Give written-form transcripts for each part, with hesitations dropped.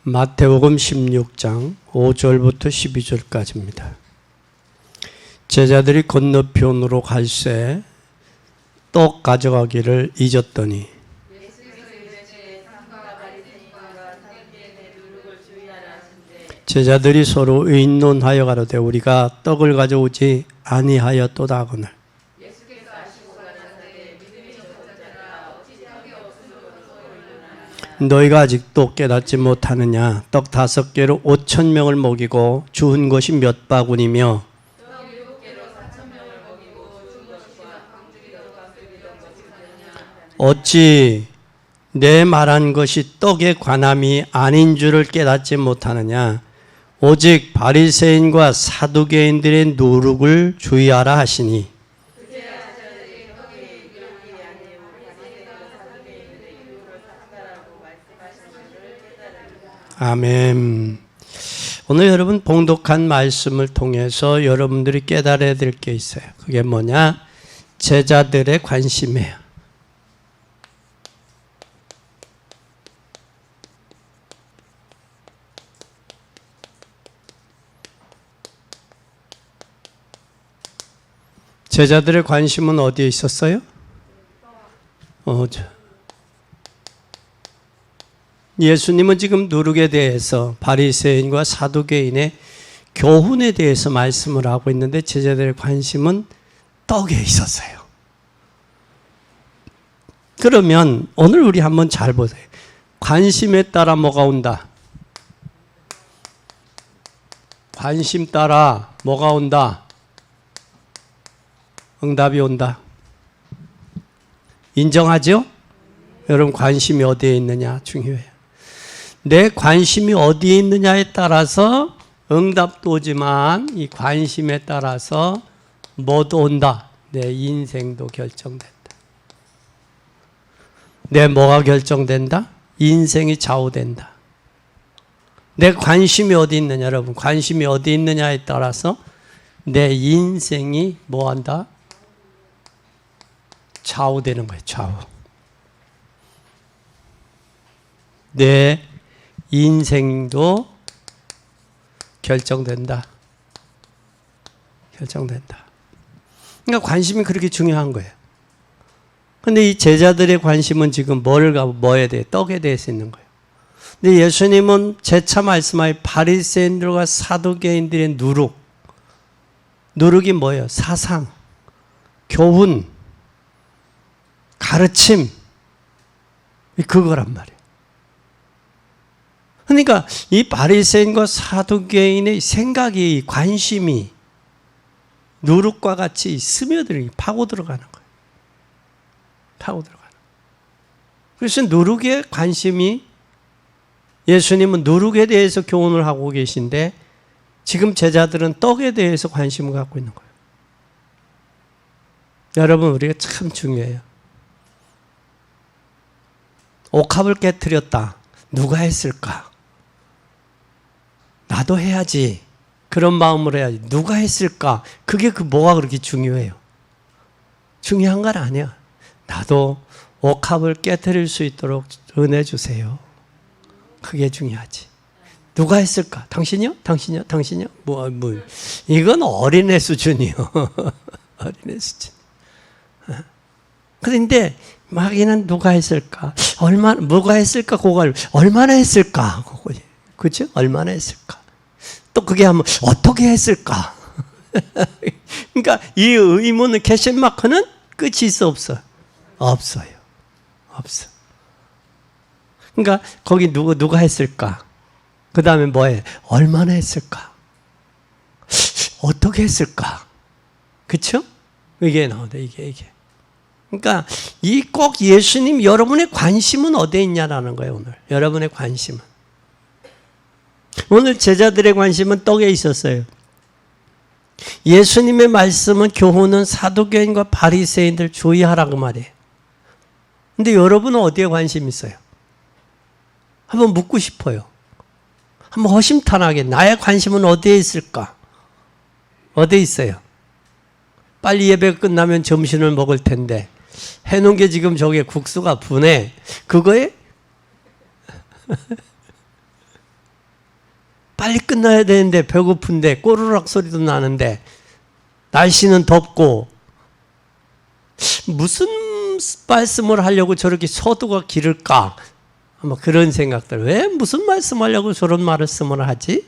마태복음 16장 5절부터 12절까지입니다. 제자들이 건너편으로 갈새 떡 가져가기를 잊었더니 제자들이 서로 의논하여 가로되 우리가 떡을 가져오지 아니하였도다 하거늘 너희가 아직도 깨닫지 못하느냐? 떡 5개로 5,000명을 먹이고 주은 것이 몇 바구니며 어찌 내 말한 것이 떡의 관함이 아닌 줄을 깨닫지 못하느냐? 오직 바리새인과 사두개인들의 누룩을 주의하라 하시니 아멘. 오늘 여러분 봉독한 말씀을 통해서 여러분들이 깨달아야 될 게 있어요. 그게 뭐냐? 제자들의 관심이에요. 제자들의 관심은 어디에 있었어요? 예수님은 지금 누룩에 대해서 바리새인과 사두개인의 교훈에 대해서 말씀을 하고 있는데 제자들의 관심은 떡에 있었어요. 그러면 오늘 우리 한번 잘 보세요. 관심에 따라 뭐가 온다? 관심 따라 뭐가 온다? 응답이 온다. 인정하죠? 여러분 관심이 어디에 있느냐 중요해요. 내 관심이 어디에 있느냐에 따라서 응답도 오지만 이 관심에 따라서 뭐도 온다. 내 인생도 결정된다. 내 뭐가 결정된다? 인생이 좌우된다. 내 관심이 어디 있느냐 여러분. 관심이 어디 있느냐에 따라서 내 인생이 뭐한다? 좌우되는 거예요. 좌우. 내 인생도 결정된다. 결정된다. 그러니까 관심이 그렇게 중요한 거예요. 근데 이 제자들의 관심은 지금 뭐에 대해? 떡에 대해서 있는 거예요. 근데 예수님은 재차 말씀하여 바리새인들과 사두개인들의 누룩이 뭐예요? 사상, 교훈, 가르침, 그거란 말이에요. 그러니까 이 바리새인과 사두개인의 생각이, 관심이 누룩과 같이 스며들기, 파고 들어가는 거예요. 파고 들어가는 거예요. 그래서 누룩에 관심이, 예수님은 누룩에 대해서 교훈을 하고 계신데 지금 제자들은 떡에 대해서 관심을 갖고 있는 거예요. 여러분 우리가 참 중요해요. 옥합을 깨트렸다. 누가 했을까? 나도 해야지. 그런 마음으로 해야지. 누가 했을까? 그게 뭐가 그렇게 중요해요? 중요한 건 아니야. 나도 옥합을 깨트릴 수 있도록 은혜 주세요. 그게 중요하지. 누가 했을까? 당신이요? 당신이요? 당신이요? 이건 어린애 수준이요. 어린애 수준. 그런데 마귀는 누가 했을까? 뭐가 했을까? 그걸 얼마나 했을까? 그죠? 얼마나 했을까? 또 그게 하면 어떻게 했을까? 그러니까 이 의문의 퀘스천 마크는 끝이 있어 없어? 없어요. 없어. 그러니까 거기 누가 했을까? 그 다음에 뭐해? 얼마나 했을까? 어떻게 했을까? 그쵸? 이게 나온다. 이게. 그러니까 이 꼭 예수님 여러분의 관심은 어디에 있냐라는 거예요. 오늘 여러분의 관심은. 오늘 제자들의 관심은 떡에 있었어요. 예수님의 말씀은 교훈은 사두개인과 바리새인들 주의하라고 말이에요. 근데 여러분은 어디에 관심 있어요? 한번 묻고 싶어요. 한번 허심탄회하게 나의 관심은 어디에 있을까? 어디에 있어요? 빨리 예배가 끝나면 점심을 먹을 텐데 해놓은 게 지금 저게 국수가 분해. 그거에 빨리 끝나야 되는데 배고픈데 꼬르륵 소리도 나는데 날씨는 덥고 무슨 말씀을 하려고 저렇게 서두가 길을까? 아마 그런 생각들. 왜 무슨 말씀하려고 저런 말씀을 하지?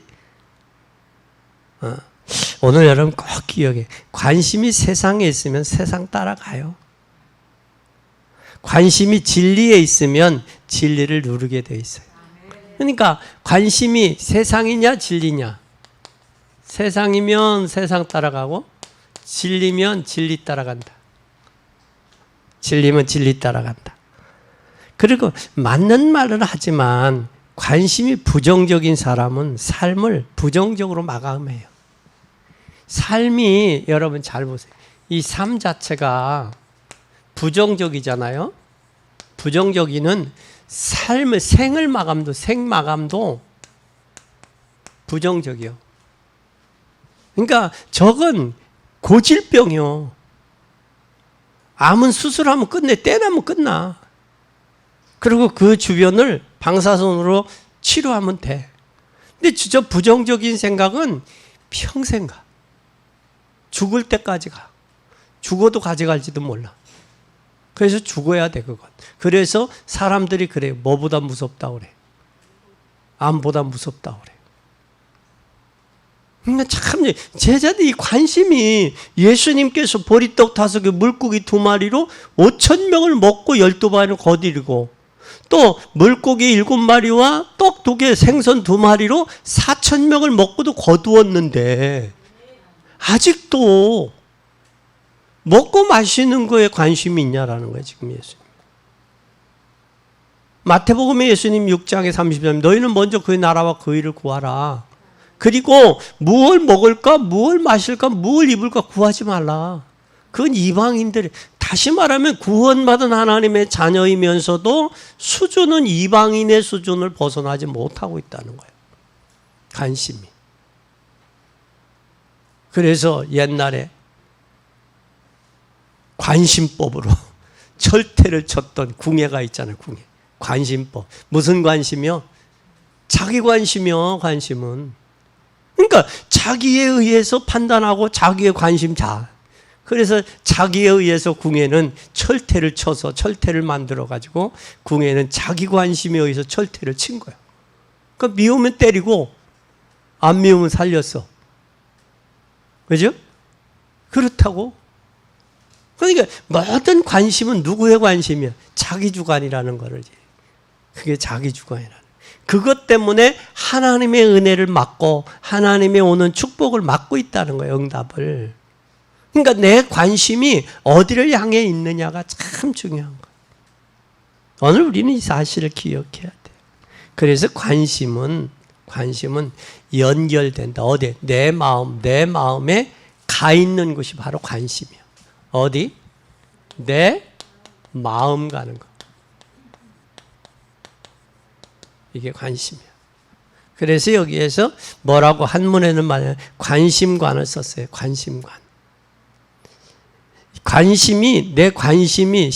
오늘 여러분 꼭 기억해. 관심이 세상에 있으면 세상 따라가요. 관심이 진리에 있으면 진리를 누르게 돼 있어요. 그러니까 관심이 세상이냐 진리냐. 세상이면 세상 따라가고 진리면 진리 따라간다. 진리면 진리 따라간다. 그리고 맞는 말을 하지만 관심이 부정적인 사람은 삶을 부정적으로 마감해요. 삶이 여러분 잘 보세요. 이 삶 자체가 부정적이잖아요. 부정적이는 삶의 생을 마감도 생마감도 부정적이요. 그러니까 저건 고질병이요. 암은 수술하면 끝내, 떼나면 끝나. 그리고 그 주변을 방사선으로 치료하면 돼. 근데 저 부정적인 생각은 평생 가. 죽을 때까지 가. 죽어도 가져갈지도 몰라. 그래서 죽어야 돼, 그건. 그래서 사람들이 그래요. 뭐보다 무섭다 그래. 암보다 무섭다 그래. 그러니까 참 제자들이 관심이 예수님께서 보리떡 5개 물고기 2마리로 5,000명을 먹고 12마리를 거두리고 또 물고기 7마리와 떡 2개 생선 2마리로 4,000명을 먹고도 거두었는데 아직도 먹고 마시는 거에 관심이 있냐라는 거예요. 지금 예수님. 마태복음에 예수님 6장에 30절 너희는 먼저 그의 나라와 그 일을 구하라. 그리고 무엇을 먹을까 무엇을 마실까 무엇을 입을까 구하지 말라. 그건 이방인들이 다시 말하면 구원받은 하나님의 자녀이면서도 수준은 이방인의 수준을 벗어나지 못하고 있다는 거예요. 관심이. 그래서 옛날에 관심법으로 철퇴를 쳤던 궁예가 있잖아요. 궁예. 관심법. 무슨 관심이요? 자기 관심이요. 관심은. 그러니까 자기에 의해서 판단하고 자기의 관심 자. 그래서 자기에 의해서 궁예는 철퇴를 쳐서 철퇴를 만들어가지고 궁예는 자기 관심에 의해서 철퇴를 친 거예요. 그러니까 미우면 때리고 안 미우면 살렸어. 그죠? 그렇다고. 그러니까 모든 관심은 누구의 관심이야? 자기 주관이라는 거를. 그게 자기 주관이라는. 그것 때문에 하나님의 은혜를 막고 하나님의 오는 축복을 막고 있다는 거예요. 응답을. 그러니까 내 관심이 어디를 향해 있느냐가 참 중요한 거예요. 오늘 우리는 이 사실을 기억해야 돼요. 그래서 관심은 연결된다. 어디? 내 마음에 가 있는 곳이 바로 관심이야. 어디? 내 마음 가는 거. 이게 관심이야. 그래서 여기에서 뭐라고 한문에는 말이야. 관심관을 썼어요. 관심관. 내 관심이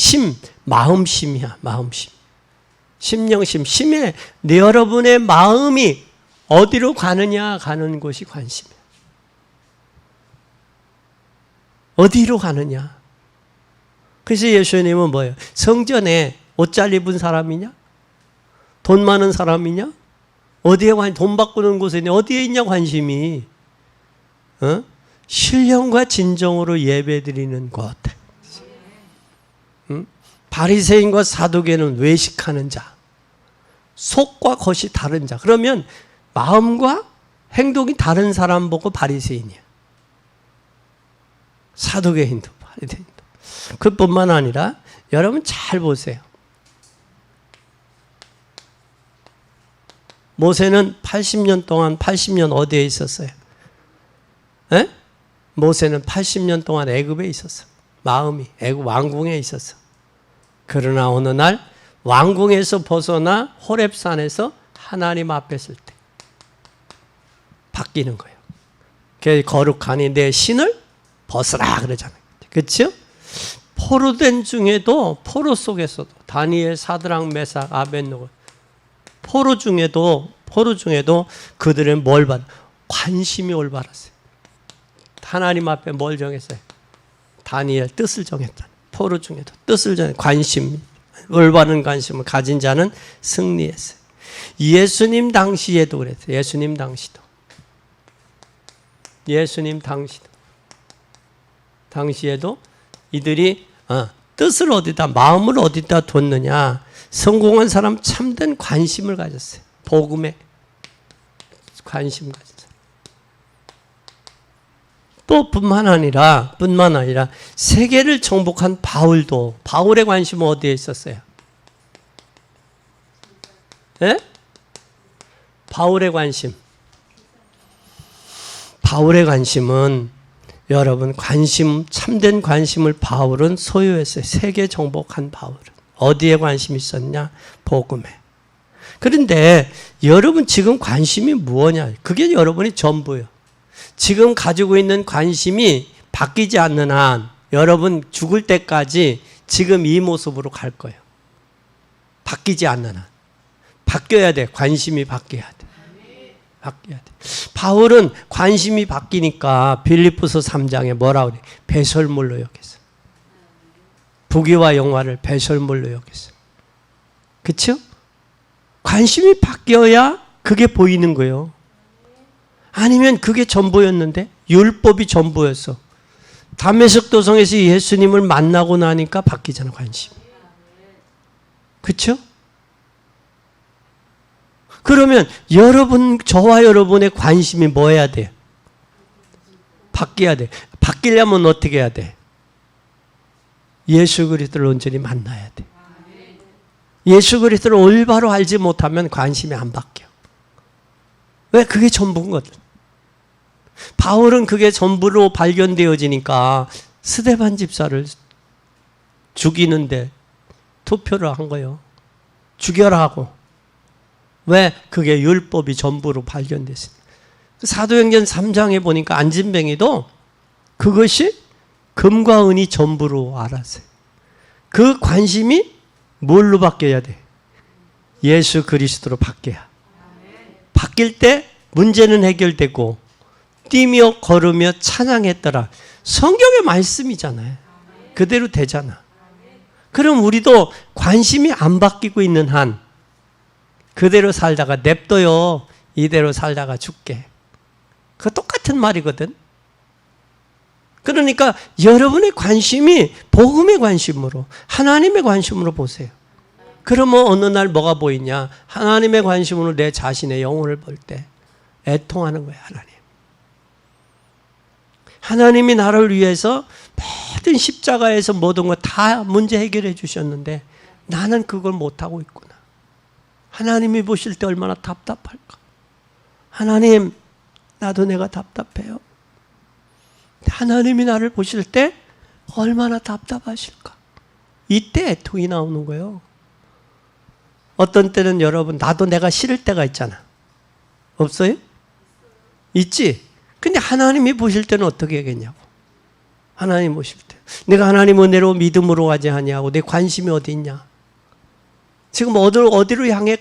마음심이야. 마음심. 심령심. 심에 여러분의 마음이 어디로 가느냐 가는 곳이 관심이야. 어디로 가느냐. 그래서 예수님은 뭐예요? 성전에 옷 잘 입은 사람이냐? 돈 많은 사람이냐? 어디에 돈 바꾸는 곳에 있냐? 어디에 있냐 관심이? 신령과 진정으로 예배드리는 곳. 바리새인과 사두개는 외식하는 자. 속과 겉이 다른 자. 그러면 마음과 행동이 다른 사람 보고 바리새인이야. 사두개인도 바리새인도. 그뿐만 아니라 여러분 잘 보세요. 모세는 80년 어디에 있었어요? 에? 모세는 80년 동안 애굽에 있었어. 마음이 애굽 왕궁에 있었어. 그러나 어느 날 왕궁에서 벗어나 호렙산에서 하나님 앞에 설 때 바뀌는 거예요. 그 거룩하니 내 신을 벗으라 그러잖아요. 그렇죠? 포로된 중에도 포로 속에서도 다니엘, 사드락, 메삭, 아벳느고 포로 중에도 포로 중에도 그들은 뭘 받아? 관심이 올바랐어요. 하나님 앞에 뭘 정했어요? 다니엘 뜻을 정했다. 포로 중에도 뜻을 정해 관심, 올바른 관심을 가진 자는 승리했어요. 예수님 당시에도 그랬어요. 예수님 당시에도 이들이 뜻을 어디다, 마음을 어디다 뒀느냐. 성공한 사람 참된 관심을 가졌어요. 복음에 관심 가졌어요. 또 뿐만 아니라 세계를 정복한 바울도, 바울의 관심은 어디에 있었어요? 예? 바울의 관심은 여러분 참된 관심을 바울은 소유했어요. 세계 정복한 바울은 어디에 관심이 있었냐? 복음에. 그런데 여러분 지금 관심이 무엇이냐? 그게 여러분이 전부예요. 지금 가지고 있는 관심이 바뀌지 않는 한 여러분 죽을 때까지 지금 이 모습으로 갈 거예요. 바뀌지 않는 한. 바뀌어야 돼. 관심이 바뀌어야 돼. 바울은 관심이 바뀌니까 빌립보서 3장에 뭐라고 그래? 배설물로 여겼어. 부귀와 영화를 배설물로 여겼어. 그렇죠? 관심이 바뀌어야 그게 보이는 거예요. 아니면 그게 전부였는데 율법이 전부였어. 다메섹 도성에서 예수님을 만나고 나니까 바뀌잖아, 관심이. 그렇죠? 그러면 저와 여러분의 관심이 뭐 해야 돼? 바뀌어야 돼. 바뀌려면 어떻게 해야 돼? 예수 그리스도를 온전히 만나야 돼. 예수 그리스도를 올바로 알지 못하면 관심이 안 바뀌어. 왜? 그게 전부인 거든. 바울은 그게 전부로 발견되어지니까 스데반 집사를 죽이는데 투표를 한 거예요. 죽여라 하고. 왜? 그게 율법이 전부로 발견됐습니다. 사도행전 3장에 보니까 안진뱅이도 그것이 금과 은이 전부로 알았어요. 그 관심이 뭘로 바뀌어야 돼? 예수 그리스도로 바뀌어야. 바뀔 때 문제는 해결되고 뛰며 걸으며 찬양했더라. 성경의 말씀이잖아요. 그대로 되잖아. 그럼 우리도 관심이 안 바뀌고 있는 한 그대로 살다가 냅둬요. 이대로 살다가 죽게. 그거 똑같은 말이거든. 그러니까 여러분의 관심이 복음의 관심으로, 하나님의 관심으로 보세요. 그러면 어느 날 뭐가 보이냐? 하나님의 관심으로 내 자신의 영혼을 볼 때 애통하는 거예요. 하나님이 나를 위해서 모든 십자가에서 모든 거 다 문제 해결해 주셨는데 나는 그걸 못하고 있구나. 하나님이 보실 때 얼마나 답답할까? 하나님, 나도 내가 답답해요. 하나님이 나를 보실 때 얼마나 답답하실까? 이때 애통이 나오는 거예요. 어떤 때는 여러분, 나도 내가 싫을 때가 있잖아. 없어요? 있지? 근데 하나님이 보실 때는 어떻게 하겠냐고. 하나님 보실 때. 내가 하나님 은혜로 믿음으로 가지 하냐고. 내 관심이 어디 있냐? 지금 어디로 향해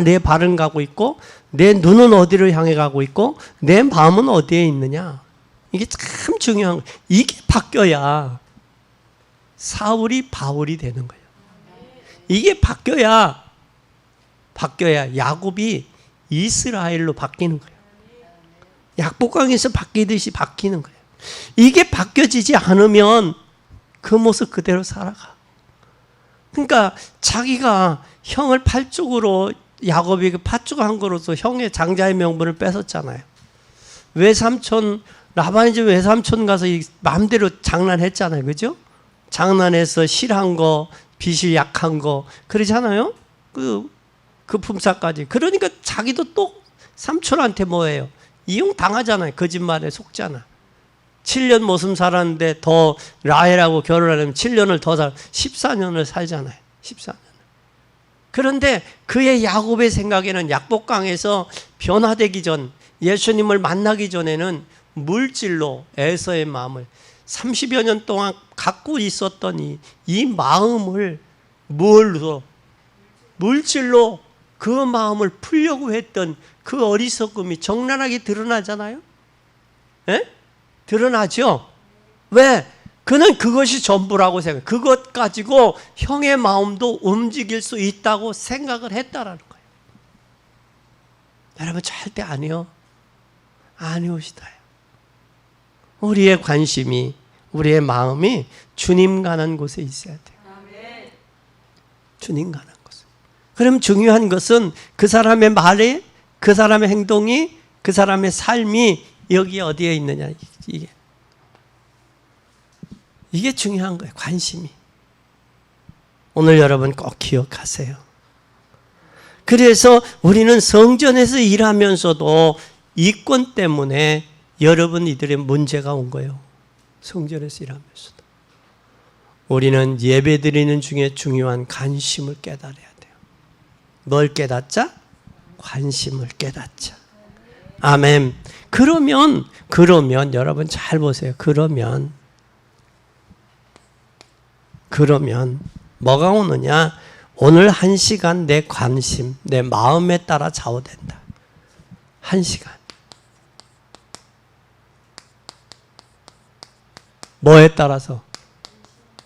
내 발은 가고 있고 내 눈은 어디로 향해 가고 있고 내 마음은 어디에 있느냐. 이게 참 중요한 거예요. 이게 바뀌어야 사울이 바울이 되는 거예요. 이게 바뀌어야 야곱이 이스라엘로 바뀌는 거예요. 약복강에서 바뀌듯이 바뀌는 거예요. 이게 바뀌어지지 않으면 그 모습 그대로 살아가. 그러니까 자기가 형을 팔죽으로 야곱이 팔죽한 거로서 형의 장자의 명분을 뺏었잖아요. 외삼촌 라반이 집 외삼촌 가서 마음대로 장난했잖아요. 그죠? 장난해서 실한 거, 빚이 약한 거 그러잖아요. 그 품삯까지. 그러니까 자기도 또 삼촌한테 뭐예요? 이용 당하잖아요. 거짓말에 속잖아. 7년 모습 살았는데 더 라헬하고 결혼하려면 7년을 더 14년을 살잖아요. 14년. 그런데 그의 야곱의 생각에는 약복강에서 변화되기 전, 예수님을 만나기 전에는 물질로 에서의 마음을 30여 년 동안 갖고 있었던 이 마음을 물질로 그 마음을 풀려고 했던 그 어리석음이 적나라하게 드러나잖아요. 예? 드러나죠. 왜? 그는 그것이 전부라고 생각해. 그것 가지고 형의 마음도 움직일 수 있다고 생각을 했다라는 거예요. 여러분 절대 아니요. 아니오시다요. 우리의 관심이, 우리의 마음이 주님 가는 곳에 있어야 돼요. 주님 가는 곳에. 그럼 중요한 것은 그 사람의 말이, 그 사람의 행동이, 그 사람의 삶이 여기 어디에 있느냐. 이게 중요한 거예요. 관심이. 오늘 여러분 꼭 기억하세요. 그래서 우리는 성전에서 일하면서도 이권 때문에 여러분 이들의 문제가 온 거예요. 성전에서 일하면서도. 우리는 예배드리는 중에 중요한 관심을 깨달아야 돼요. 뭘 깨닫자? 관심을 깨닫자. 아멘. 그러면 여러분 잘 보세요. 그러면 뭐가 오느냐? 오늘 1시간 내 관심, 내 마음에 따라 좌우된다. 1시간. 뭐에 따라서?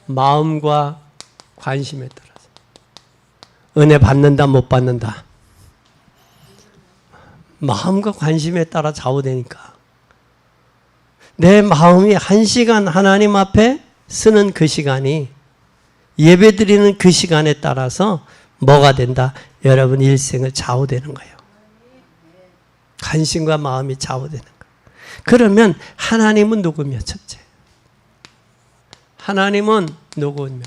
마음과 관심에 따라서. 은혜 받는다, 못 받는다? 마음과 관심에 따라 좌우되니까. 내 마음이 1시간 하나님 앞에 쓰는 그 시간이 예배드리는 그 시간에 따라서 뭐가 된다? 여러분 일생을 좌우되는 거예요. 관심과 마음이 좌우되는 거예요. 그러면 하나님은 누구며? 첫째. 하나님은 누구며?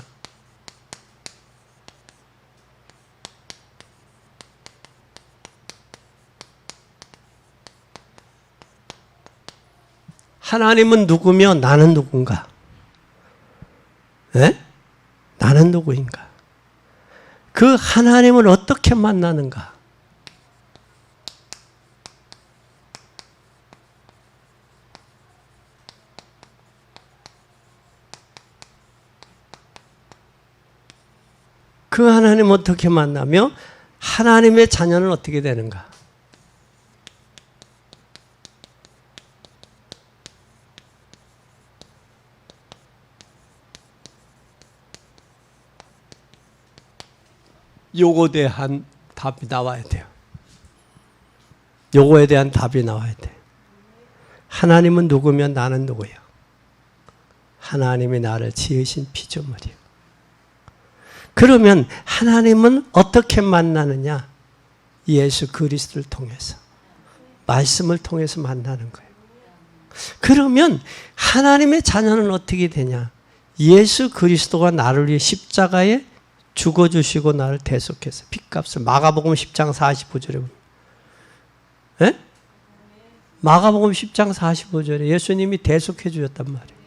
하나님은 누구며 나는 누군가? 네? 나는 누구인가? 그 하나님을 어떻게 만나는가? 그 하나님을 어떻게 만나며 하나님의 자녀는 어떻게 되는가? 요거에 대한 답이 나와야 돼요. 요거에 대한 답이 나와야 돼. 하나님은 누구면 나는 누구야? 하나님이 나를 지으신 피조물이요. 그러면 하나님은 어떻게 만나느냐? 예수 그리스도를 통해서. 말씀을 통해서 만나는 거예요. 그러면 하나님의 자녀는 어떻게 되냐? 예수 그리스도가 나를 위해 십자가에 죽어주시고 나를 대속해서 핏값을 마가복음 10장 45절에 보면 예? 마가복음 10장 45절에 예수님이 대속해 주셨단 말이에요.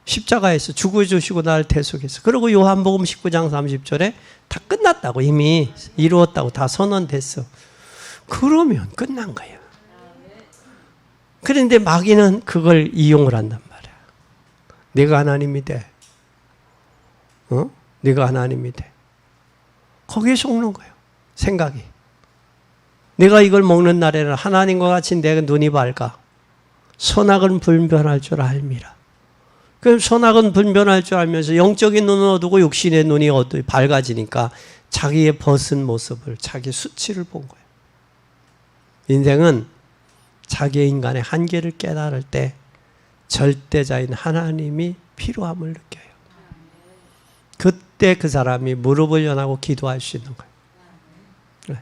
십자가에서 죽어주시고 나를 대속해서. 그리고 요한복음 19장 30절에 다 끝났다고, 이미 이루었다고 다 선언됐어. 그러면 끝난 거예요. 그런데 마귀는 그걸 이용을 한단 말이야. 내가 하나님이 돼. 네가 하나님이 돼. 거기에 속는 거예요. 생각이. 내가 이걸 먹는 날에는 하나님과 같이 내가 눈이 밝아. 선악은 분별할 줄 알미라. 그럼 선악은 분별할 줄 알면서 영적인 눈은 어두고 육신의 눈이 밝아지니까 자기의 벗은 모습을, 자기 수치를 본 거예요. 인생은 자기의 인간의 한계를 깨달을 때 절대자인 하나님이 필요함을 느껴요. 그때 그 사람이 무릎을 연하고 기도할 수 있는 거예요.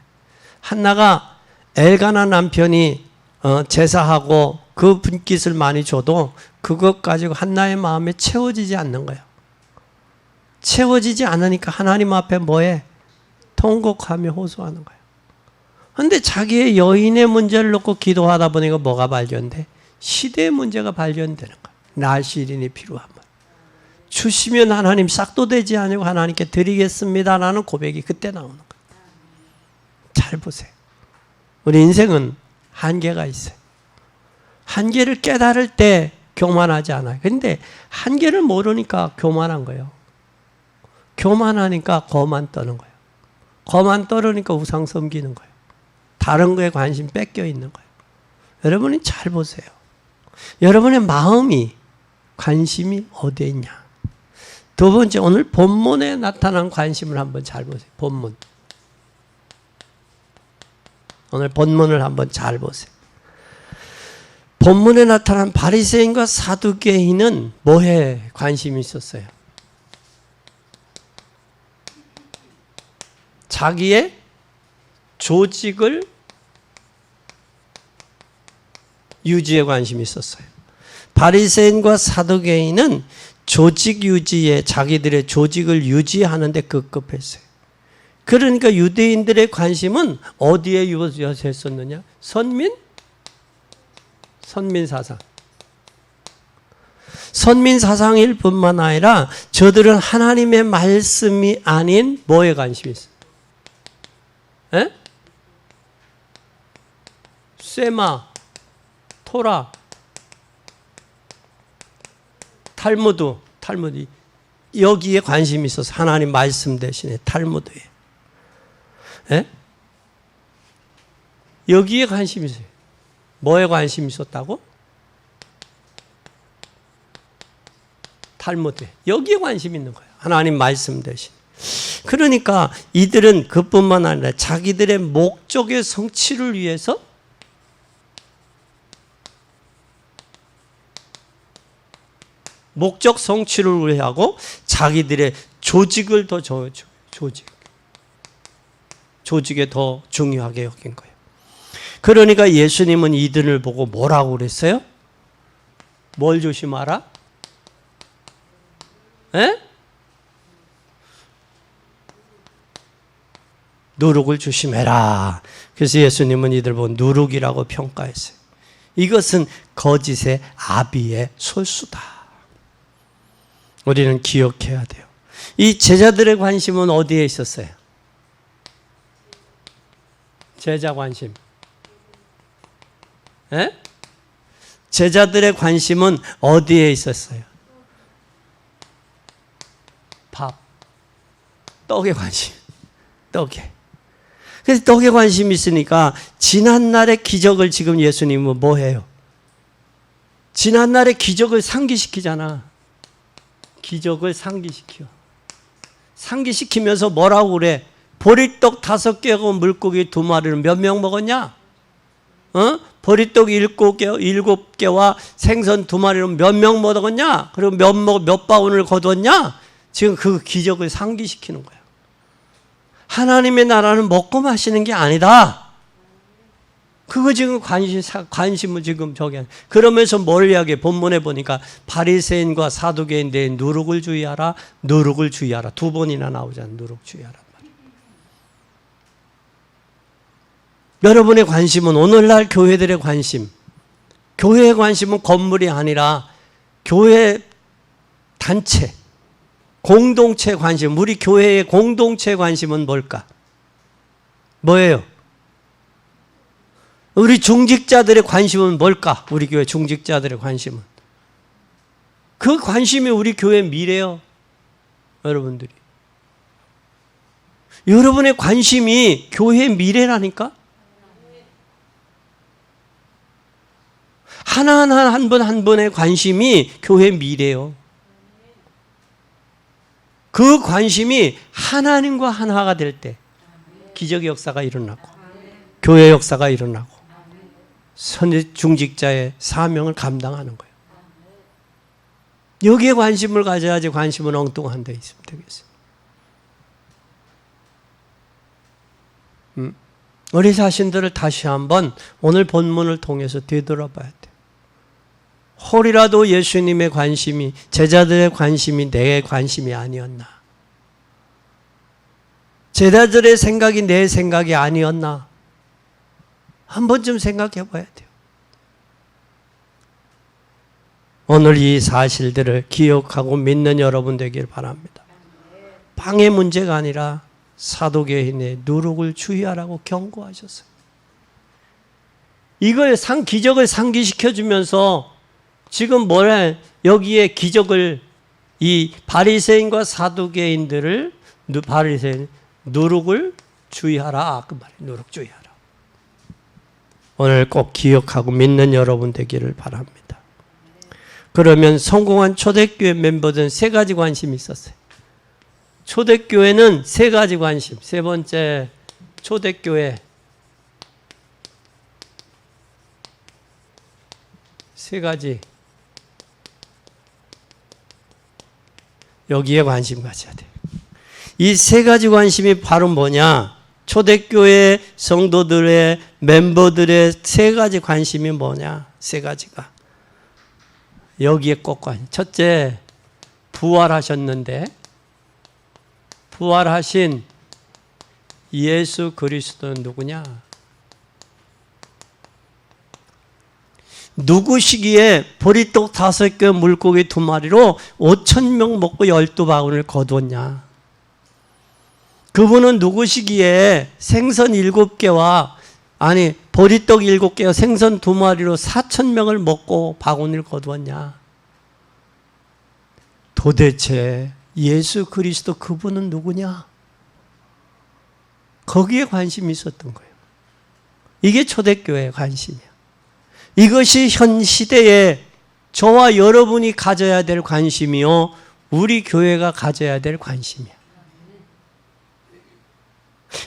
한나가 엘가나 남편이 제사하고 그 분깃을 많이 줘도 그것 가지고 한나의 마음에 채워지지 않는 거예요. 채워지지 않으니까 하나님 앞에 뭐해? 통곡하며 호소하는 거예요. 그런데 자기의 여인의 문제를 놓고 기도하다 보니까 뭐가 발견돼? 시대의 문제가 발견되는 거예요. 나실인이 필요한 거예요. 주시면 하나님 싹도 되지 아니고 하나님께 드리겠습니다라는 고백이 그때 나오는 거예요. 잘 보세요. 우리 인생은 한계가 있어요. 한계를 깨달을 때 교만하지 않아요. 그런데 한계를 모르니까 교만한 거예요. 교만하니까 거만 떠는 거예요. 거만 떨으니까 우상 섬기는 거예요. 다른 거에 관심 뺏겨 있는 거예요. 여러분이 잘 보세요. 여러분의 마음이, 관심이 어디에 있냐. 두 번째, 오늘 본문에 나타난 관심을 한번 잘 보세요. 본문. 오늘 본문을 한번 잘 보세요. 본문에 나타난 바리새인과 사두개인은 뭐에 관심이 있었어요? 자기의 조직을 유지에 관심이 있었어요. 바리새인과 사두개인은 조직 유지에, 자기들의 조직을 유지하는 데 급급했어요. 그러니까 유대인들의 관심은 어디에 유지했었느냐? 선민 사상. 선민 사상일 뿐만 아니라 저들은 하나님의 말씀이 아닌 뭐에 관심이 있어요? 에? 쇠마, 토라, 탈무드 여기에 관심이 있어서 하나님 말씀 대신에 탈무드에. 에? 여기에 관심이 있어요. 뭐에 관심이 있었다고? 탈무드에. 여기에 관심이 있는 거예요. 하나님 말씀 대신. 그러니까 이들은 그뿐만 아니라 자기들의 목적의 성취를 위해서 목적 성취를 위하고 자기들의 조직을 더 조직에 더 중요하게 여긴 거예요. 그러니까 예수님은 이들을 보고 뭐라고 그랬어요? 뭘 조심하라? 에? 누룩을 조심해라. 그래서 예수님은 이들 보고 누룩이라고 평가했어요. 이것은 거짓의 아비의 솔수다. 우리는 기억해야 돼요. 이 제자들의 관심은 어디에 있었어요? 제자 관심. 에? 제자들의 관심은 어디에 있었어요? 밥, 떡에 관심. 떡에. 그래서 떡에 관심이 있으니까 지난날의 기적을 지금 예수님은 뭐 해요? 지난날의 기적을 상기시키잖아. 기적을 상기시켜. 상기시키면서 뭐라고 그래? 보리떡 5개하고 물고기 2마리를 몇 명 먹었냐? 보리떡 7개와 생선 2마리를 몇 명 먹었냐? 그리고 몇 바구니를 거뒀냐? 지금 그 기적을 상기시키는 거야. 하나님의 나라는 먹고 마시는 게 아니다. 그거 지금 관심을 지금 그러면서 뭘 이야기해? 본문에 보니까 바리새인과 사두개인들의 누룩을 주의하라, 누룩을 주의하라. 2번이나 나오잖아. 누룩 주의하라. 여러분의 관심은 오늘날 교회들의 관심. 교회의 관심은 건물이 아니라 교회 단체, 공동체 관심. 우리 교회의 공동체 관심은 뭘까? 뭐예요? 우리 중직자들의 관심은 뭘까? 우리 교회 중직자들의 관심은. 그 관심이 우리 교회 미래요. 여러분들이. 여러분의 관심이 교회 미래라니까? 하나하나 한 분 한 분의 관심이 교회 미래요. 그 관심이 하나님과 하나가 될 때 기적의 역사가 일어나고 교회 역사가 일어나고 중직자의 사명을 감당하는 거예요. 여기에 관심을 가져야지 관심은 엉뚱한 데 있으면 되겠어요. 우리 자신들을 다시 한번 오늘 본문을 통해서 되돌아봐야 돼요. 혹이라도 예수님의 관심이, 제자들의 관심이 내 관심이 아니었나? 제자들의 생각이 내 생각이 아니었나? 한 번쯤 생각해 봐야 돼요. 오늘 이 사실들을 기억하고 믿는 여러분 되길 바랍니다. 방의 문제가 아니라 사도계인의 누룩을 주의하라고 경고하셨어요. 이걸 기적을 상기시켜주면서 지금 뭐래? 여기에 기적을 이 바리새인과 사두개인들을 바리새인 누룩을 주의하라. 그 말이에요. 누룩 주의하라. 오늘 꼭 기억하고 믿는 여러분 되기를 바랍니다. 그러면 성공한 초대교회 멤버들은 세 가지 관심이 있었어요. 초대교회는 세 가지 관심. 세 번째, 초대교회 세 가지. 여기에 관심 가져야 돼요. 이 세 가지 관심이 바로 뭐냐? 초대교회 성도들의 멤버들의 세 가지 관심이 뭐냐? 세 가지가 여기에 꼭 관심. 첫째, 부활하셨는데 부활하신 예수 그리스도는 누구냐? 누구시기에 보리떡 5개 물고기 2마리로 5,000명 먹고 12바구니를 거두었냐? 그분은 누구시기에 생선 7개와 보리떡 7개와 생선 2마리로 4,000명을 먹고 바구니를 거두었냐? 도대체 예수 그리스도 그분은 누구냐? 거기에 관심이 있었던 거예요. 이게 초대교회의 관심이야. 이것이 현 시대에 저와 여러분이 가져야 될 관심이요, 우리 교회가 가져야 될 관심이야.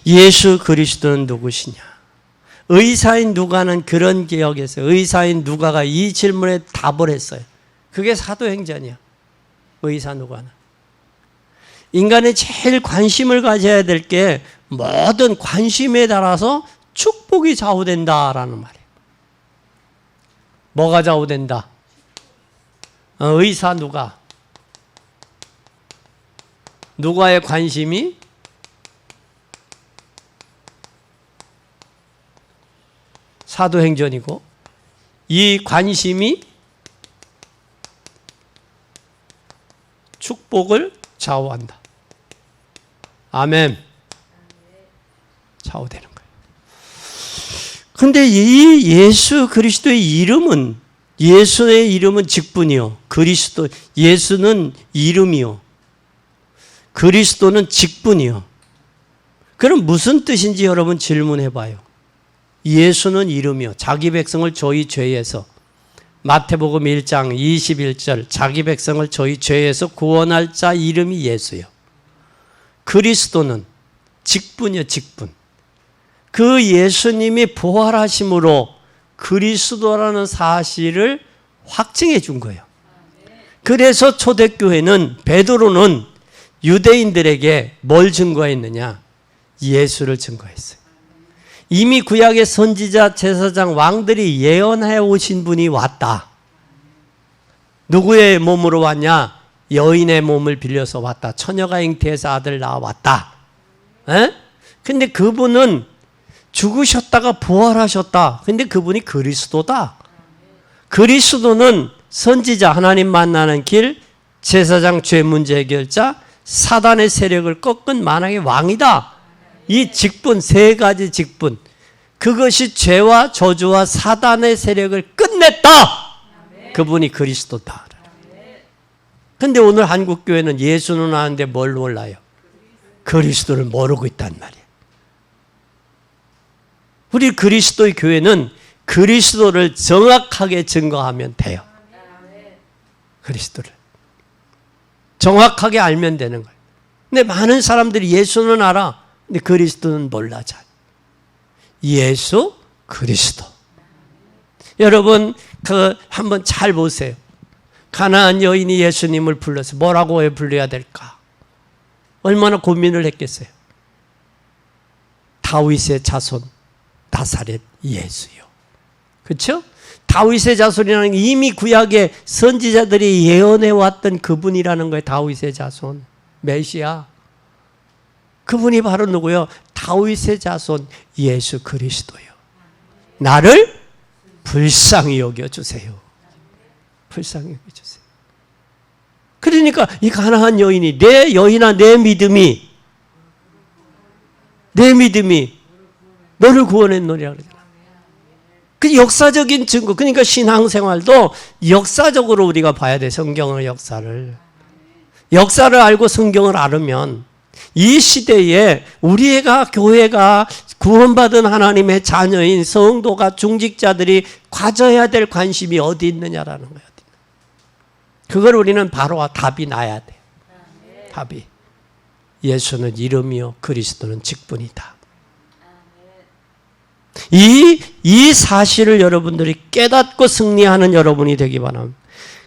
예수 그리스도는 누구시냐? 의사인 누가는 그런 기억에서 의사인 누가가 이 질문에 답을 했어요. 그게 사도행전이야. 의사 누가는. 인간이 제일 관심을 가져야 될 게 모든 관심에 따라서 축복이 좌우된다라는 말이에요. 뭐가 좌우된다? 의사 누가. 누가의 관심이 사도행전이고 이 관심이 축복을 좌우한다. 아멘. 좌우되는 거예요. 근데 이 예수 그리스도의 이름은, 예수의 이름은 직분이요, 예수는 이름이요, 그리스도는 직분이요. 그럼 무슨 뜻인지 여러분 질문해 봐요. 예수는 이름이요, 자기 백성을 저희 죄에서, 마태복음 1장 21절, 자기 백성을 저희 죄에서 구원할 자 이름이 예수요. 그리스도는 직분이요, 직분. 그 예수님이 부활하심으로 그리스도라는 사실을 확증해 준 거예요. 그래서 초대교회는, 베드로는 유대인들에게 뭘 증거했느냐? 예수를 증거했어요. 이미 구약의 선지자, 제사장, 왕들이 예언해 오신 분이 왔다. 누구의 몸으로 왔냐? 여인의 몸을 빌려서 왔다. 처녀가 잉태해서 아들 낳아왔다. 근데 그분은 죽으셨다가 부활하셨다. 근데 그분이 그리스도다. 그리스도는 선지자, 하나님 만나는 길, 제사장, 죄 문제 해결자, 사단의 세력을 꺾은 만왕의 왕이다. 이 직분, 세 가지 직분, 그것이 죄와 저주와 사단의 세력을 끝냈다. 그분이 그리스도다. 근데 오늘 한국교회는 예수는 아는데 뭘 몰라요? 그리스도를 모르고 있단 말이에요. 우리 그리스도의 교회는 그리스도를 정확하게 증거하면 돼요. 그리스도를 정확하게 알면 되는 거예요. 근데 많은 사람들이 예수는 알아, 근데 그리스도는 몰라. 잘. 예수 그리스도. 여러분 한번 잘 보세요. 가나안 여인이 예수님을 불러서 뭐라고 불러야 될까? 얼마나 고민을 했겠어요. 다윗의 자손 나사렛 예수요. 그렇죠? 다윗의 자손이라는 게 이미 구약의 선지자들이 예언해 왔던 그분이라는 거예요. 다윗의 자손 메시아. 그분이 바로 누구요? 다윗의 자손 예수 그리스도요. 나를 불쌍히 여겨주세요. 불쌍히 여겨주세요. 그러니까 이 가나안 여인이, 내 여인아, 내 믿음이 너를 구원했노리라 그러잖아. 그 역사적인 증거. 그러니까 신앙생활도 역사적으로 우리가 봐야 돼. 성경의 역사를 알고 성경을 알으면 이 시대에 우리가 교회가 구원받은 하나님의 자녀인 성도가 중직자들이 가져야 될 관심이 어디 있느냐라는 거예요. 그걸 우리는 바로 답이 나야 돼. 답이. 예수는 이름이요 그리스도는 직분이다. 이 사실을 여러분들이 깨닫고 승리하는 여러분이 되기 바랍니다.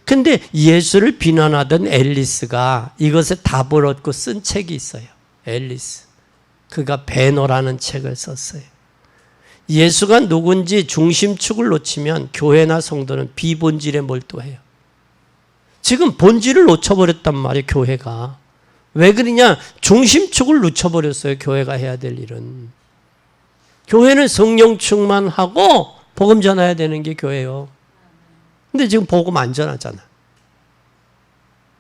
근데 예수를 비난하던 앨리스가 이것에 답을 얻고 쓴 책이 있어요. 앨리스. 그가 베노라는 책을 썼어요. 예수가 누군지 중심축을 놓치면 교회나 성도는 비본질에 몰두해요. 지금 본질을 놓쳐버렸단 말이에요. 교회가. 왜 그러냐? 중심축을 놓쳐버렸어요. 교회가 해야 될 일은. 교회는 성령 충만하고 복음 전해야 되는 게 교회예요. 근데 지금 복음 안 전하잖아.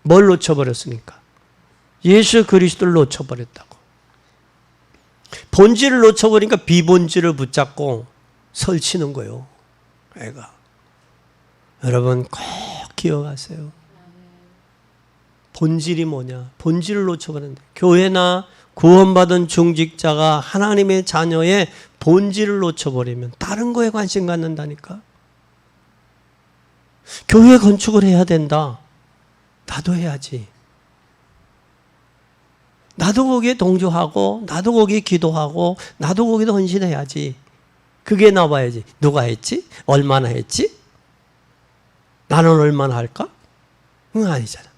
뭘 놓쳐버렸습니까? 예수 그리스도를 놓쳐버렸다고. 본질을 놓쳐버리니까 비본질을 붙잡고 설치는 거예요. 애가. 여러분 꼭 기억하세요. 본질이 뭐냐? 본질을 놓쳐버렸는데 교회나 구원받은 중직자가 하나님의 자녀의 본질을 놓쳐버리면 다른 거에 관심 갖는다니까. 교회 건축을 해야 된다. 나도 해야지. 나도 거기에 동조하고 나도 거기에 기도하고 나도 거기에 헌신해야지. 그게 나와야지. 누가 했지? 얼마나 했지? 나는 얼마나 할까? 응, 아니잖아.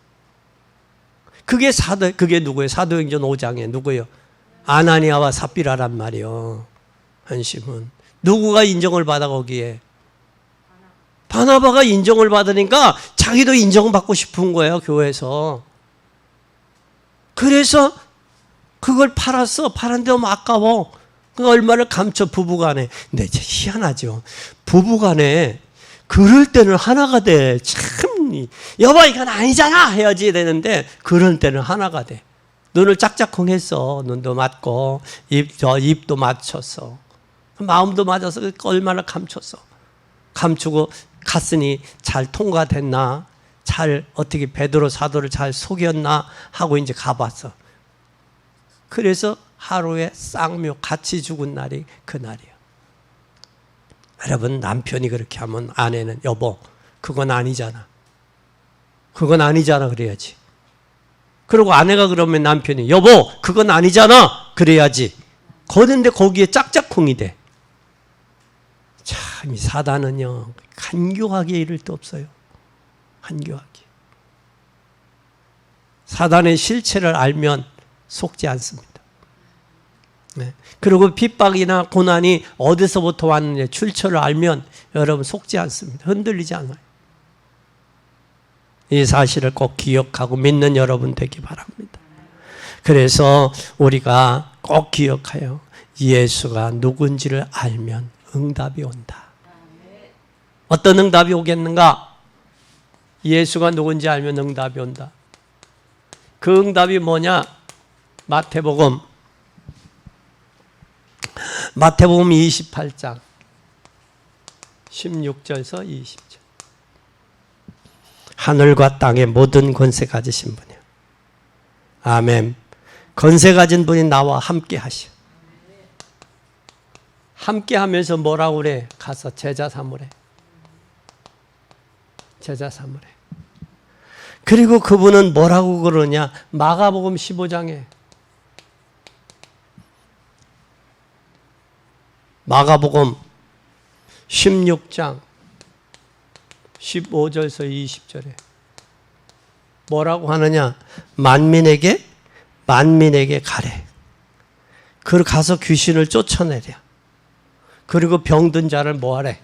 그게 누구예요? 사도행전 5장에 누구예요? 아나니아와 삽비라란 말이요. 한심은. 누구가 인정을 받아 거기에? 바나바가 인정을 받으니까 자기도 인정받고 싶은 거예요. 교회에서. 그래서 그걸 팔았어. 팔았는데 너무 아까워. 그 얼마를 감춰 부부간에. 근데 이제 희한하죠. 부부간에 그럴 때는 하나가 돼. 참 여보 이건 아니잖아 해야지 되는데 그럴 때는 하나가 돼. 눈을 짝짝쿵 했어. 눈도 맞고 입도 맞췄어. 마음도 맞아서 얼마나 감췄어. 감추고 갔으니 잘 통과됐나? 잘 어떻게 베드로 사도를 잘 속였나? 하고 이제 가봤어. 그래서 하루에 쌍묘 같이 죽은 날이 그날이에요. 여러분 남편이 그렇게 하면 아내는 여보 그건 아니잖아. 그건 아니잖아 그래야지. 그리고 아내가 그러면 남편이 여보 그건 아니잖아 그래야지. 그런데 거기에 짝짝쿵이 돼. 참 이 사단은요 간교하게 이를 데 없어요. 간교하게. 사단의 실체를 알면 속지 않습니다. 네. 그리고 핍박이나 고난이 어디서부터 왔느냐 출처를 알면 여러분 속지 않습니다. 흔들리지 않아요. 이 사실을 꼭 기억하고 믿는 여러분 되기 바랍니다. 그래서 우리가 꼭 기억하여 예수가 누군지를 알면 응답이 온다. 어떤 응답이 오겠는가? 예수가 누군지 알면 응답이 온다. 그 응답이 뭐냐? 마태복음 28장 16절에서 20절. 하늘과 땅의 모든 권세 가지신 분이요. 아멘. 권세 가진 분이 나와 함께 하시오. 함께 하면서 뭐라고 그래? 가서 제자 삼으래. 제자 삼으래. 그리고 그분은 뭐라고 그러냐? 마가복음 15장에 마가복음 16장 15절에서 20절에 뭐라고 하느냐? 만민에게 가래. 그리고 가서 귀신을 쫓아내랴. 그리고 병든 자를 뭐하래?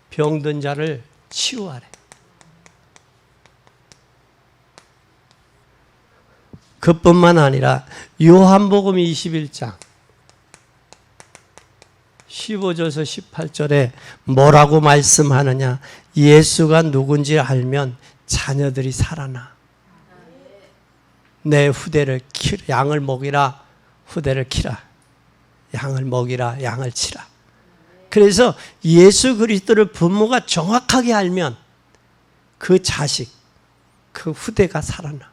병든 자를 치유하래. 그뿐만 아니라 요한복음 21장 15절에서 18절에 뭐라고 말씀하느냐? 예수가 누군지 알면 자녀들이 살아나. 내 후대를 키라. 양을 먹이라. 후대를 키라. 양을 먹이라. 양을 치라. 그래서 예수 그리스도를 부모가 정확하게 알면 그 자식, 그 후대가 살아나.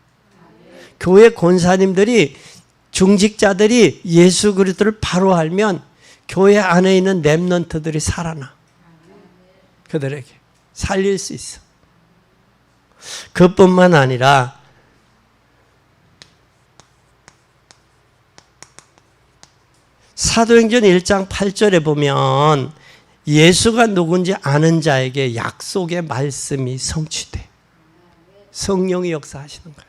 교회 권사님들이 중직자들이 예수 그리스도를 바로 알면 교회 안에 있는 렘넌트들이 살아나. 그들에게 살릴 수 있어. 그뿐만 아니라 사도행전 1장 8절에 보면 예수가 누군지 아는 자에게 약속의 말씀이 성취돼. 성령이 역사하시는 거예요.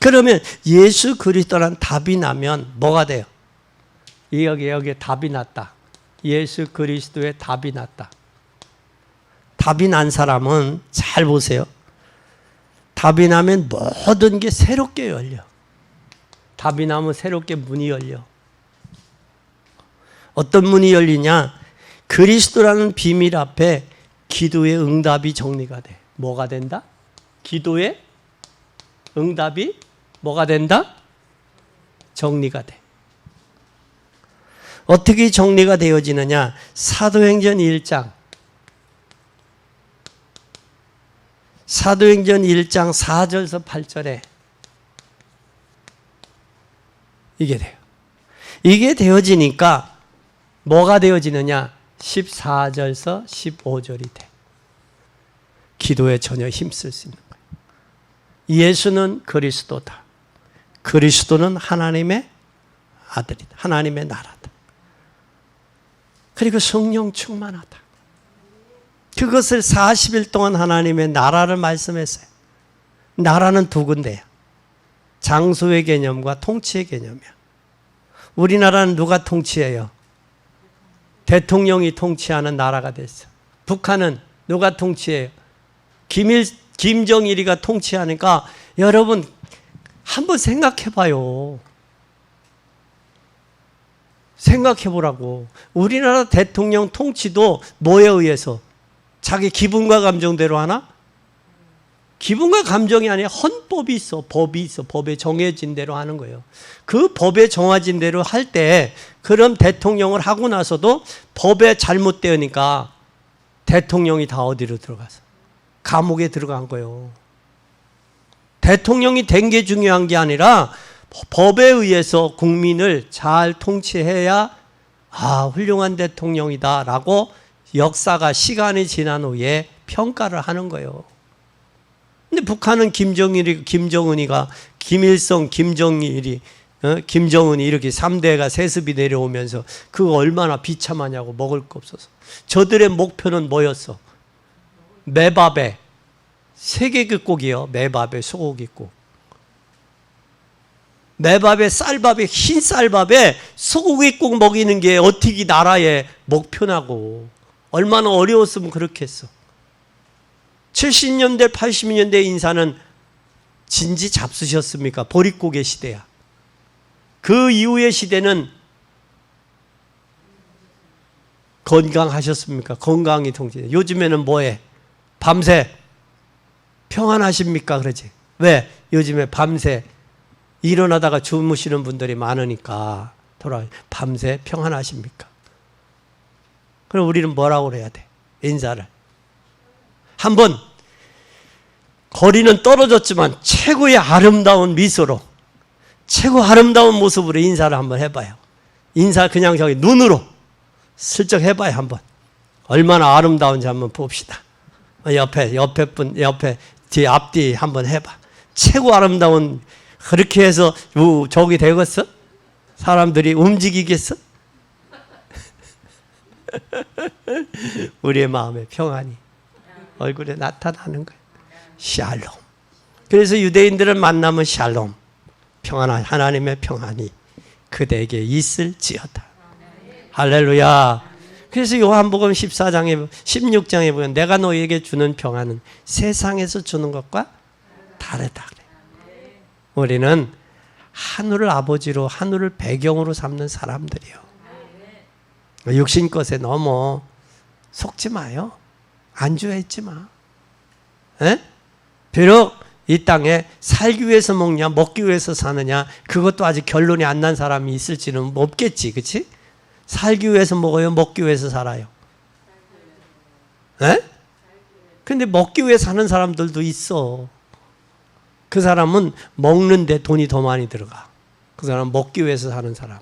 그러면 예수 그리스도란 답이 나면 뭐가 돼요? 여기에 답이 났다. 예수 그리스도의 답이 났다. 답이 난 사람은 잘 보세요. 답이 나면 모든 게 새롭게 열려. 답이 나면 새롭게 문이 열려. 어떤 문이 열리냐? 그리스도라는 비밀 앞에 기도의 응답이 정리가 돼. 뭐가 된다? 기도의 응답이 뭐가 된다? 정리가 돼. 어떻게 정리가 되어지느냐? 사도행전 1장 4절에서 8절에 이게 돼요. 이게 되어지니까 뭐가 되어지느냐? 14절에서 15절이 돼. 기도에 전혀 힘쓸 수 있는 거예요. 예수는 그리스도다. 그리스도는 하나님의 아들이다. 하나님의 나라다. 그리고 성령 충만하다. 그것을 40일 동안 하나님의 나라를 말씀했어요. 나라는 두 군데야. 장소의 개념과 통치의 개념이야. 우리나라는 누가 통치해요? 대통령이 통치하는 나라가 됐어. 북한은 누가 통치해요? 김정일이가 통치하니까 여러분 한번 생각해 봐요. 생각해 보라고. 우리나라 대통령 통치도 뭐에 의해서? 자기 기분과 감정대로 하나? 기분과 감정이 아니라 헌법이 있어. 법이 있어. 법에 정해진 대로 하는 거예요. 그 법에 정해진 대로 할 때 그럼 대통령을 하고 나서도 법에 잘못되니까 대통령이 다 어디로 들어가서? 감옥에 들어간 거예요. 대통령이 된 게 중요한 게 아니라 법에 의해서 국민을 잘 통치해야 훌륭한 대통령이다 라고 역사가 시간이 지난 후에 평가를 하는 거예요. 근데 북한은 김정은이가 김일성, 김정은이 이렇게 3대가 세습이 내려오면서 그거 얼마나 비참하냐고 먹을 거 없어서. 저들의 목표는 뭐였어? 매밥에 세계국이요. 매밥에 소고기국. 매밥에 쌀밥에 흰 쌀밥에 소고기국 먹이는 게 어떻게 나라의 목표냐고. 얼마나 어려웠으면 그렇게 했어. 70년대 80년대 인사는 진지 잡수셨습니까? 보릿고개 시대야. 그 이후의 시대는 건강하셨습니까? 건강이 통치. 요즘에는 뭐해? 밤새 평안하십니까? 그러지. 왜? 요즘에 밤새 일어나다가 주무시는 분들이 많으니까 밤새 평안하십니까? 그럼 우리는 뭐라고 해야 돼? 인사를. 한번 거리는 떨어졌지만 최고의 아름다운 미소로 최고 아름다운 모습으로 인사를 한번 해봐요. 인사 그냥 저기 눈으로 슬쩍 해봐요. 한번. 얼마나 아름다운지 한번 봅시다. 옆에 뒤 앞뒤 한번 해봐. 최고 아름다운 그렇게 해서 저기 되겠어? 사람들이 움직이겠어? 우리의 마음의 평안이 얼굴에 나타나는 거예요. 샬롬. 그래서 유대인들을 만나면 샬롬. 평안한 하나님의 평안이 그대에게 있을지어다. 할렐루야. 그래서 요한복음 14장에 16장에 보면 내가 너희에게 주는 평안은 세상에서 주는 것과 다르다. 우리는 하늘을 아버지로 하늘을 배경으로 삼는 사람들이요. 육신 것에 너무 속지 마요. 안주해있지 마. 에? 비록 이 땅에 살기 위해서 먹냐 먹기 위해서 사느냐 그것도 아직 결론이 안 난 사람이 있을지는 없겠지. 그렇지? 살기 위해서 먹어요? 먹기 위해서 살아요? 에? 근데 먹기 위해 사는 사람들도 있어. 그 사람은 먹는데 돈이 더 많이 들어가. 그 사람은 먹기 위해서 사는 사람.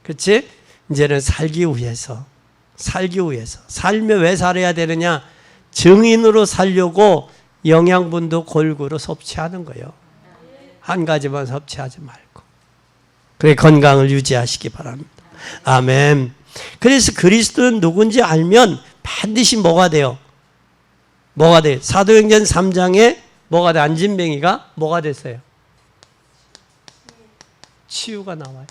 그렇지? 이제는 살기 위해서. 살면 왜 살아야 되느냐? 증인으로 살려고 영양분도 골고루 섭취하는 거예요. 한 가지만 섭취하지 말고. 그래 건강을 유지하시기 바랍니다. 아멘. 그래서 그리스도는 누군지 알면 반드시 뭐가 돼요? 뭐가 돼요? 사도행전 3장에 뭐가 돼? 안진뱅이가 뭐가 됐어요? 치유가 나와요.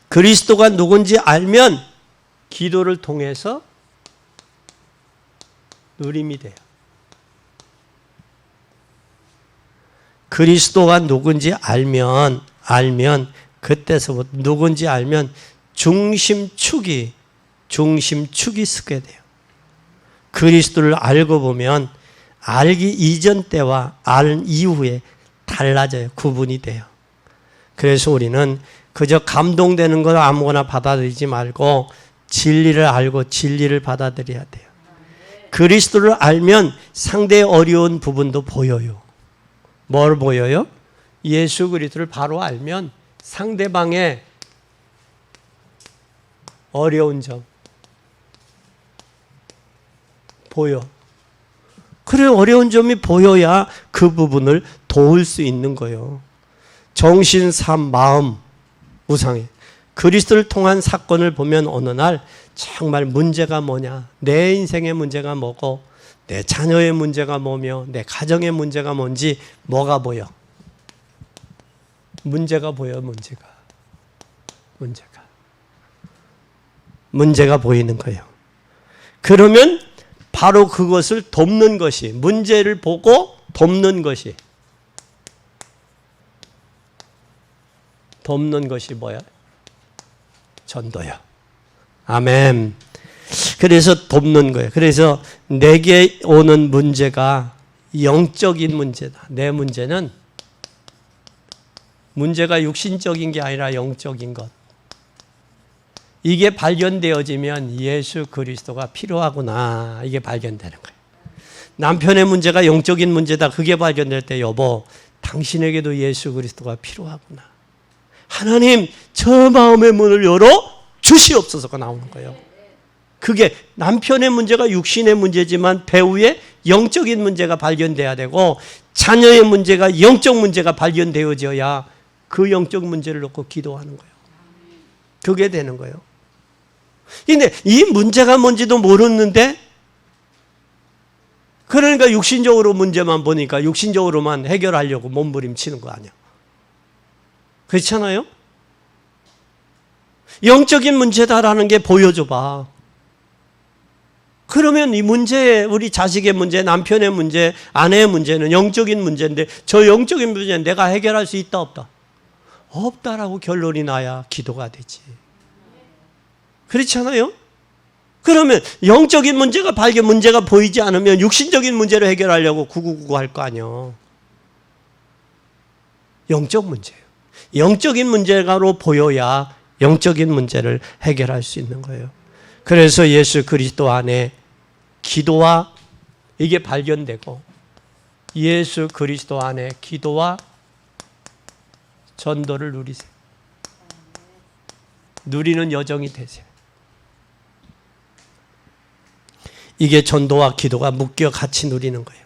그리스도가 누군지 알면 기도를 통해서 누림이 돼요. 그리스도가 누군지 알면 그때서부터 누군지 알면 중심축이 서게 돼요. 그리스도를 알고 보면 알기 이전 때와 알 이후에 달라져요. 구분이 돼요. 그래서 우리는 그저 감동되는 걸 아무거나 받아들이지 말고 진리를 알고 진리를 받아들여야 돼요. 그리스도를 알면 상대의 어려운 부분도 보여요. 뭘 보여요? 예수 그리스도를 바로 알면 상대방의 어려운 점 보여. 그래 어려운 점이 보여야 그 부분을 도울 수 있는 거예요. 정신, 삶, 마음, 우상에 그리스도를 통한 사건을 보면 어느 날 정말 문제가 뭐냐, 내 인생의 문제가 뭐고 내 자녀의 문제가 뭐며 내 가정의 문제가 뭔지 뭐가 보여? 문제가 보여. 문제가 보이는 거예요. 그러면 바로 그것을 돕는 것이, 문제를 보고 돕는 것이 뭐야? 전도야. 아멘. 그래서 돕는 거예요. 그래서 내게 오는 문제가 영적인 문제다. 내 문제는 문제가 육신적인 게 아니라 영적인 것. 이게 발견되어지면 예수 그리스도가 필요하구나. 이게 발견되는 거예요. 남편의 문제가 영적인 문제다. 그게 발견될 때 여보, 당신에게도 예수 그리스도가 필요하구나. 하나님, 저 마음의 문을 열어 주시옵소서가 나오는 거예요. 그게 남편의 문제가 육신의 문제지만 배우의 영적인 문제가 발견돼야 되고 자녀의 문제가 영적 문제가 발견되어져야 그 영적 문제를 놓고 기도하는 거예요. 그게 되는 거예요. 근데 이 문제가 뭔지도 모르는데 그러니까 육신적으로 문제만 보니까 육신적으로만 해결하려고 몸부림치는 거 아니야. 그렇잖아요? 영적인 문제다라는 게 보여줘봐. 그러면 이 문제, 우리 자식의 문제, 남편의 문제, 아내의 문제는 영적인 문제인데 저 영적인 문제는 내가 해결할 수 있다 없다? 없다라고 결론이 나야 기도가 되지. 그렇잖아요? 그러면 영적인 문제가 문제가 보이지 않으면 육신적인 문제를 해결하려고 999 할 거 아니에요. 영적 문제예요. 영적인 문제가로 보여야 영적인 문제를 해결할 수 있는 거예요. 그래서 예수 그리스도 안에 기도와 이게 발견되고 예수 그리스도 안에 기도와 전도를 누리세요. 누리는 여정이 되세요. 이게 전도와 기도가 묶여 같이 누리는 거예요.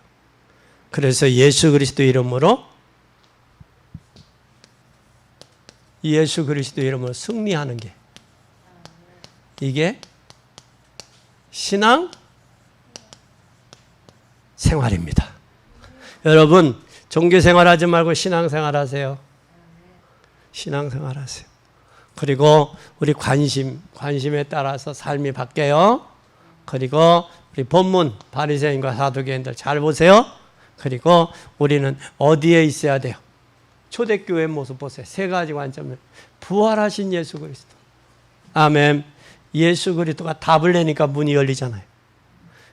그래서 예수 그리스도 이름으로 승리하는 게 이게 신앙 생활입니다. 여러분 종교 생활하지 말고 신앙 생활하세요. 신앙 생활하세요. 그리고 우리 관심에 따라서 삶이 바뀌어요. 그리고 우리 본문 바리새인과 사두개인들 잘 보세요. 그리고 우리는 어디에 있어야 돼요? 초대교회 모습 보세요. 세 가지 관점을. 부활하신 예수 그리스도. 아멘. 예수 그리스도가 답을 내니까 문이 열리잖아요.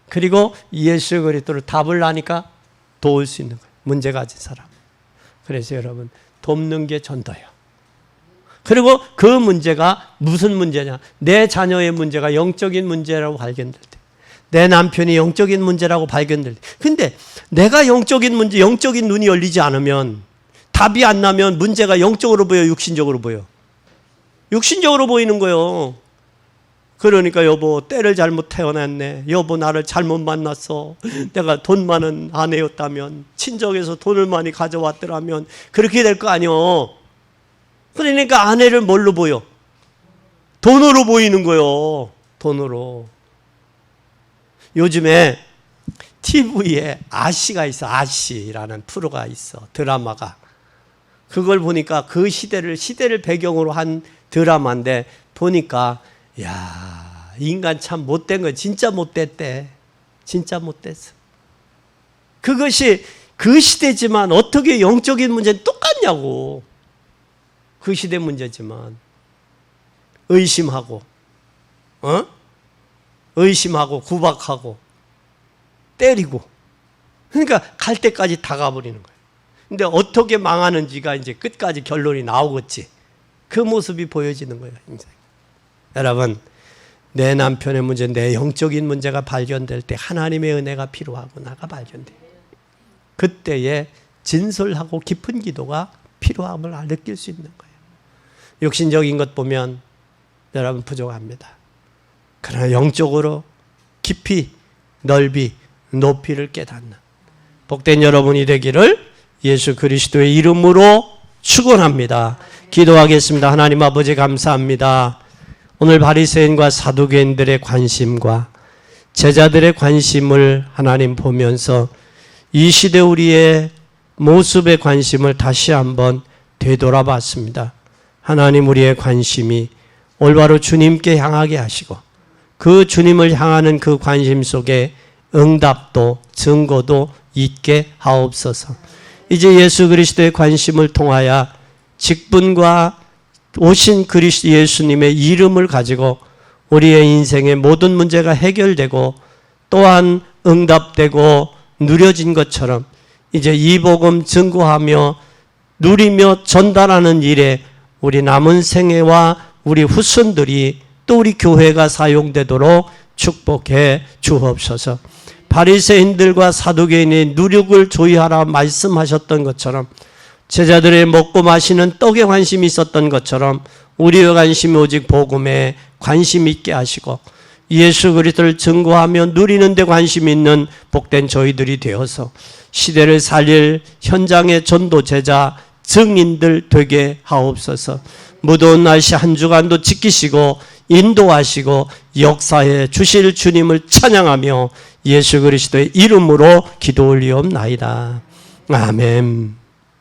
그리고 예수 그리스도를 답을 나니까 도울 수 있는 거예요. 문제 가진 사람. 그래서 여러분 돕는 게 전도예요. 그리고 그 문제가 무슨 문제냐? 내 자녀의 문제가 영적인 문제라고 발견될 때, 내 남편이 영적인 문제라고 발견될 때. 근데 내가 영적인 문제, 영적인 눈이 열리지 않으면, 답이 안 나면 문제가 영적으로 보여, 육신적으로 보여? 육신적으로 보이는 거예요. 그러니까 여보, 때를 잘못 태어났네. 여보, 나를 잘못 만났어. 내가 돈 많은 아내였다면, 친정에서 돈을 많이 가져왔더라면 그렇게 될 거 아니요. 그러니까 아내를 뭘로 보여? 돈으로 보이는 거예요. 돈으로. 요즘에 TV에 아씨가 있어. 아씨라는 프로가 있어. 드라마가. 그걸 보니까 그 시대를 배경으로 한 드라마인데, 보니까 야, 인간 참 못된 거. 진짜 못됐대. 진짜 못됐어. 그것이 그 시대지만 어떻게 영적인 문제는 똑같냐고. 그 시대 문제지만 의심하고, 의심하고 구박하고 때리고, 그러니까 갈 때까지 다 가버리는 거예요. 근데 어떻게 망하는지가 이제 끝까지 결론이 나오겠지. 그 모습이 보여지는 거예요, 인생. 여러분, 내 남편의 문제, 내 영적인 문제가 발견될 때 하나님의 은혜가 필요하고 나가 발견돼. 그때에 진솔하고 깊은 기도가 필요함을 느낄 수 있는 거예요. 육신적인 것 보면 여러분 부족합니다. 그러나 영적으로 깊이, 넓이, 높이를 깨닫는 복된 여러분이 되기를 예수 그리스도의 이름으로 축원합니다. 기도하겠습니다. 하나님 아버지, 감사합니다. 오늘 바리새인과 사두개인들의 관심과 제자들의 관심을 하나님 보면서 이 시대 우리의 모습의 관심을 다시 한번 되돌아봤습니다. 하나님, 우리의 관심이 올바로 주님께 향하게 하시고, 그 주님을 향하는 그 관심 속에 응답도 증거도 있게 하옵소서. 이제 예수 그리스도의 관심을 통하여 직분과 오신 그리스도 예수님의 이름을 가지고 우리의 인생의 모든 문제가 해결되고 또한 응답되고 누려진 것처럼 이제 이 복음 증거하며 누리며 전달하는 일에 우리 남은 생애와 우리 후손들이 또 우리 교회가 사용되도록 축복해 주옵소서. 바리새인들과 사두개인의 누룩을 조이하라 말씀하셨던 것처럼, 제자들의 먹고 마시는 떡에 관심이 있었던 것처럼 우리의 관심이 오직 복음에 관심 있게 하시고 예수 그리스도를 증거하며 누리는 데 관심 있는 복된 저희들이 되어서 시대를 살릴 현장의 전도 제자 증인들 되게 하옵소서. 무더운 날씨 한 주간도 지키시고 인도하시고 역사해 주실 주님을 찬양하며 예수 그리스도의 이름으로 기도 올리옵나이다. 아멘.